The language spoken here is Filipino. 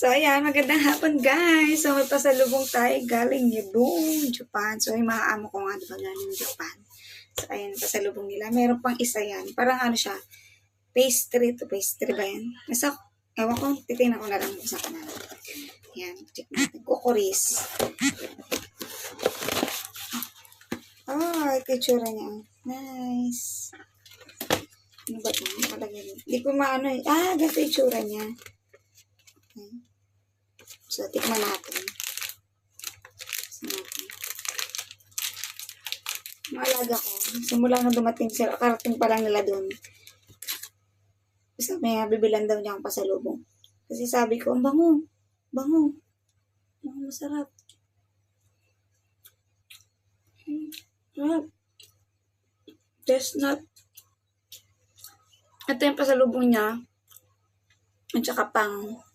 So, ayan, magandang hapon guys. So, may pasalubong tayo galing Yedong, Japan. So, yung mga amo ko nga, diba, galing Japan. So, ayan, pasalubong nila. Meron pang isa yan. Parang ano siya, pastry to pastry ba yan? Nasa, ewan ko, titignan ko na lang sa kanal. Ayan, check natin. Kukuris. Oh, ito yung tsura niya. Nice. Ano ba ito? Nakalagay din. Hindi ko maano eh. Ah, ganito yung tsura niya. Okay. So, tikman natin. Maalaga ko. Simula na dumating sila, karating pa lang nila doon. Sabi nga, bibilan daw niya ang pasalubong. Kasi sabi ko, ang bango. Bango. Bango, masarap. Chestnut. Ito yung pasalubong niya. At saka pang